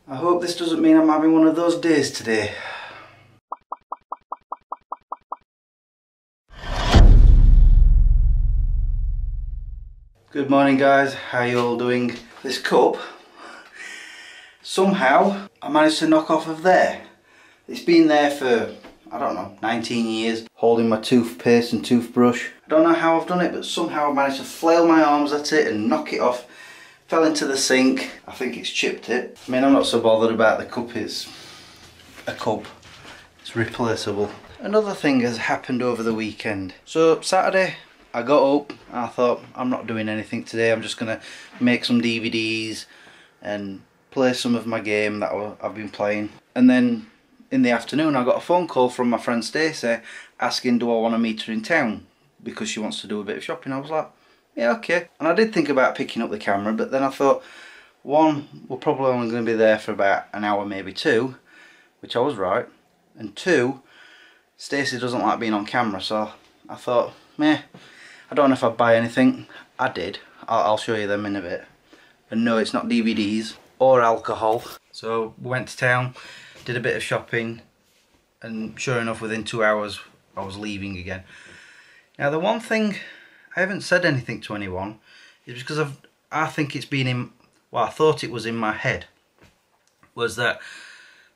I hope this doesn't mean I'm having one of those days today. Good morning guys, how you all doing? This cup, somehow I managed to knock off of there. It's been there for, I don't know, 19 years, holding my toothpaste and toothbrush. I don't know how I've done it, but somehow I managed to flail my arms at it and knock it off. Fell into the sink. I think it's chipped it. I mean, I'm not so bothered about the cup, it's a cup. It's replaceable. Another thing has happened over the weekend. So Saturday, I got up and I thought, I'm not doing anything today. I'm just gonna make some DVDs and play some of my game that I've been playing. And then in the afternoon, I got a phone call from my friend Stacey asking, do I want to meet her in town because she wants to do a bit of shopping. I was like, yeah, okay. And I did think about picking up the camera, but then I thought, one, we're probably only going to be there for about an hour, maybe two, which I was right. And two, Stacey doesn't like being on camera, so I thought, meh, I don't know if I'd buy anything. I did. I'll show you them in a bit. And no, it's not DVDs or alcohol. So we went to town, did a bit of shopping, and sure enough, within 2 hours, I was leaving again. Now, the one thing I haven't said anything to anyone is because I think it's been in, well, I thought it was in my head, was that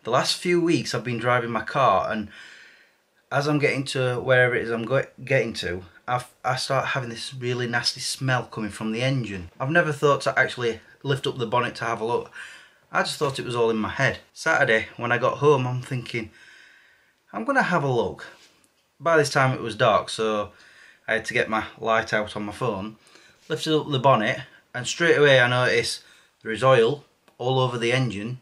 the last few weeks I've been driving my car, and as I'm getting to wherever it is I'm getting to, I start having this really nasty smell coming from the engine. I've never thought to actually lift up the bonnet to have a look. I just thought it was all in my head. Saturday, when I got home, I'm thinking, I'm going to have a look. By this time it was dark, so I had to get my light out on my phone, lifted up the bonnet, and straight away I noticed there is oil all over the engine,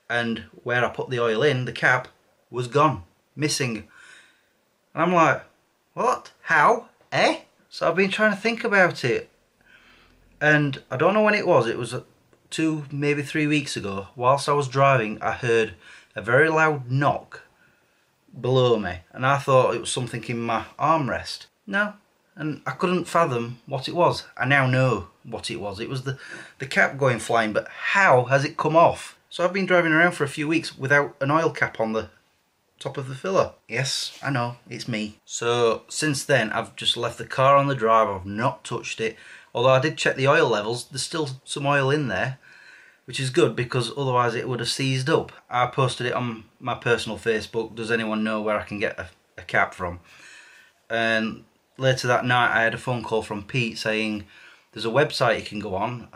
and where I put the oil in, the cap was gone, missing. And I'm like, what? How? Eh? So I've been trying to think about it, and I don't know when it was 2, maybe 3 weeks ago, whilst I was driving, I heard a very loud knock below me, and I thought it was something in my armrest. No, and I couldn't fathom what it was. I now know what it was. It was the cap going flying, but how has it come off? So I've been driving around for a few weeks without an oil cap on the top of the filler. Yes, I know, it's me. So since then, I've just left the car on the drive. I've not touched it. Although I did check the oil levels, there's still some oil in there, which is good because otherwise it would have seized up. I posted it on my personal Facebook. Does anyone know where I can get a cap from? And later that night I had a phone call from Pete saying there's a website you can go on.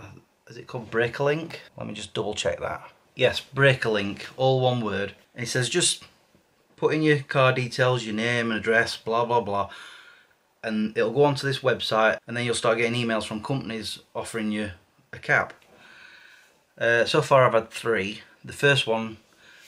Is it called Breakalink? Let me just double check that. Yes, Breakalink, all one word. And he says just put in your car details, your name and address, blah blah blah, and it'll go onto this website, and then you'll start getting emails from companies offering you a cap. So far I've had 3. The first one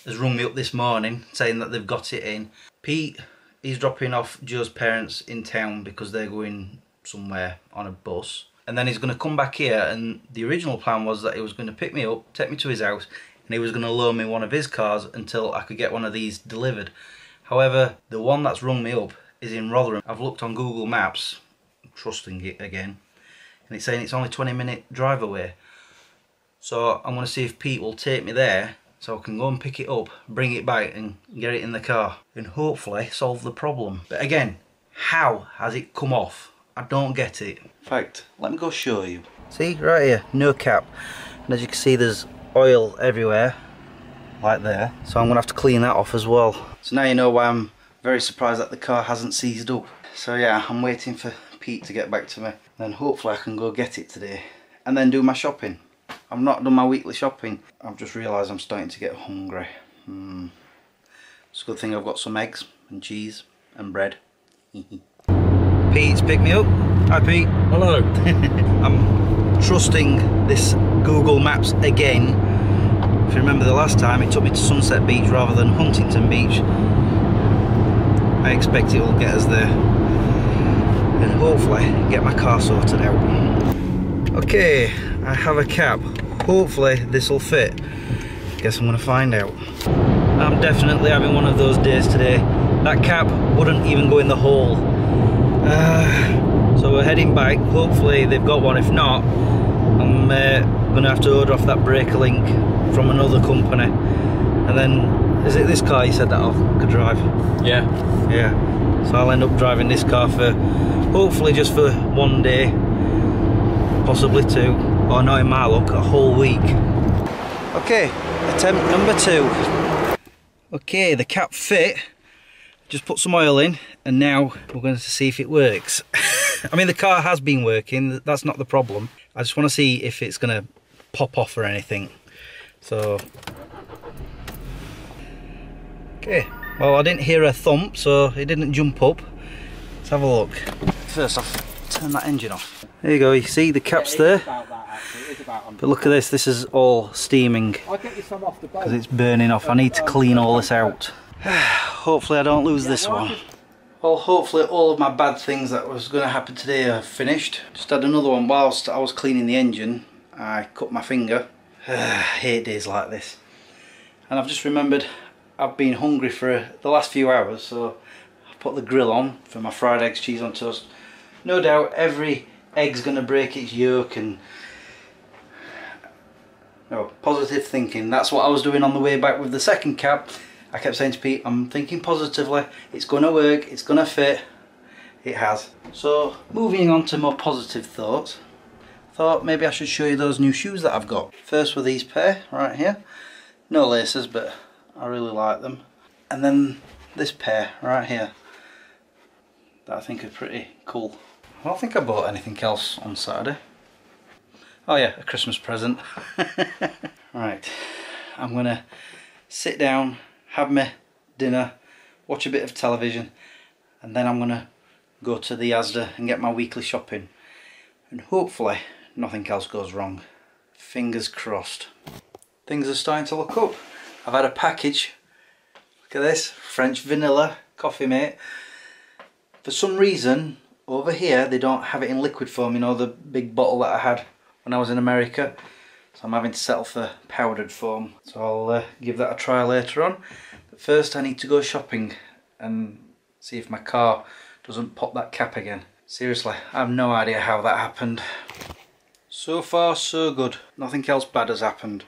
has rung me up this morning saying that they've got it in. Pete, he's dropping off Joe's parents in town because they're going somewhere on a bus, and then he's going to come back here, and the original plan was that he was going to pick me up, take me to his house, and he was going to loan me one of his cars until I could get one of these delivered. However, the one that's rung me up is in Rotherham. I've looked on Google Maps, trusting it again, and it's saying it's only 20-minute drive away. So I'm going to see if Pete will take me there so I can go and pick it up, bring it back and get it in the car and hopefully solve the problem. But again, how has it come off? I don't get it. In fact, let me go show you. See, right here, no cap. And as you can see, there's oil everywhere, like there. So I'm going to have to clean that off as well. So now you know why I'm very surprised that the car hasn't seized up. So yeah, I'm waiting for Pete to get back to me. Then hopefully I can go get it today and then do my shopping. I've not done my weekly shopping. I've just realised I'm starting to get hungry. It's a good thing I've got some eggs and cheese and bread. Pete's picked me up. Hi Pete. Hello. I'm trusting this Google Maps again. If you remember the last time, it took me to Sunset Beach rather than Huntington Beach. I expect it will get us there and hopefully get my car sorted out. Okay, I have a cap. Hopefully this will fit. Guess I'm going to find out. I'm definitely having one of those days today. That cap wouldn't even go in the hole. So we're heading back. Hopefully they've got one. If not, I'm I'm gonna have to order off that Breaker-Link from another company, and then is it this car you said that I could drive? Yeah. Yeah. So I'll end up driving this car for hopefully just for one day, possibly two, or no, in my luck, a whole week. Okay, attempt number 2. Okay, the cap fit. Just put some oil in, and now we're going to see if it works. I mean, the car has been working, that's not the problem. I just want to see if it's going to pop off or anything. So, okay, well, I didn't hear a thump, so it didn't jump up. Let's have a look. First off, turn that engine off. There you go, you see the cap's there. But look at this is all steaming because it's burning off. I need to clean all this out. Hopefully I don't lose this one. Well, hopefully all of my bad things that was going to happen today are finished. Just had another one whilst I was cleaning the engine. I cut my finger. I hate days like this. And I've just remembered I've been hungry for the last few hours, so I put the grill on for my fried eggs, cheese on toast. No doubt every egg's going to break its yolk, and no, positive thinking. That's what I was doing on the way back with the second cap. I kept saying to Pete, I'm thinking positively, it's going to work, it's going to fit. It has. So moving on to more positive thoughts, thought maybe I should show you those new shoes that I've got. First were these pair right here. No laces, but I really like them. And then this pair right here that I think are pretty cool. I don't think I bought anything else on Saturday. Oh yeah, a Christmas present. Right, I'm gonna sit down, have my dinner, watch a bit of television, and then I'm gonna go to the Asda and get my weekly shopping, and hopefully nothing else goes wrong. Fingers crossed. Things are starting to look up. I've had a package. Look at this, French vanilla Coffee Mate. For some reason over here they don't have it in liquid form, you know, the big bottle that I had when I was in America. So I'm having to settle for powdered form. So I'll give that a try later on. But first I need to go shopping and see if my car doesn't pop that cap again. Seriously, I have no idea how that happened. So far so good. Nothing else bad has happened.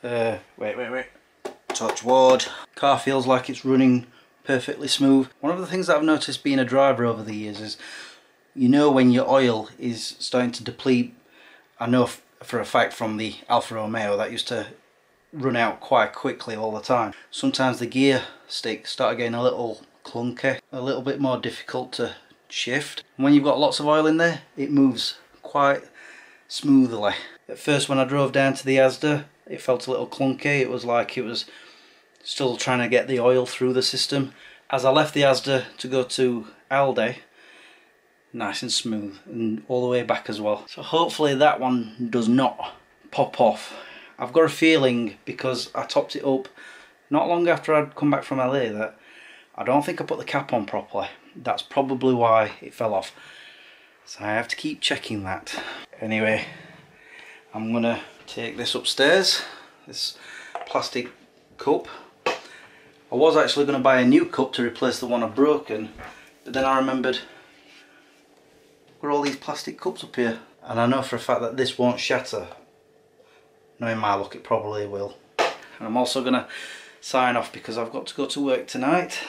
Wait. Touch wood. Car feels like it's running perfectly smooth. One of the things that I've noticed being a driver over the years is, you know, when your oil is starting to deplete. I know for a fact from the Alfa Romeo that used to run out quite quickly all the time. Sometimes the gear sticks start getting a little clunky, a little bit more difficult to shift. And when you've got lots of oil in there, it moves quite smoothly. At first when I drove down to the Asda, it felt a little clunky. It was like it was still trying to get the oil through the system. As I left the Asda to go to Aldi, nice and smooth, and all the way back as well. So hopefully that one does not pop off. I've got a feeling, because I topped it up not long after I'd come back from LA, that I don't think I put the cap on properly. That's probably why it fell off. So I have to keep checking that. Anyway, I'm gonna take this upstairs, this plastic cup. I was actually going to buy a new cup to replace the one I've broken, but then I remembered got all these plastic cups up here, and I know for a fact that this won't shatter. Knowing my luck, it probably will. And I'm also going to sign off because I've got to go to work tonight,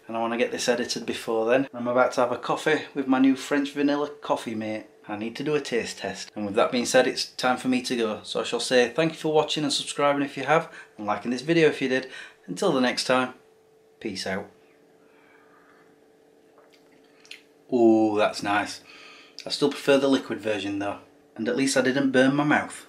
and I want to get this edited before then. I'm about to have a coffee with my new French vanilla Coffee Mate. I need to do a taste test. And with that being said, it's time for me to go. So I shall say thank you for watching and subscribing if you have, and liking this video if you did. Until the next time, peace out. Oh, that's nice. I still prefer the liquid version though, and at least I didn't burn my mouth.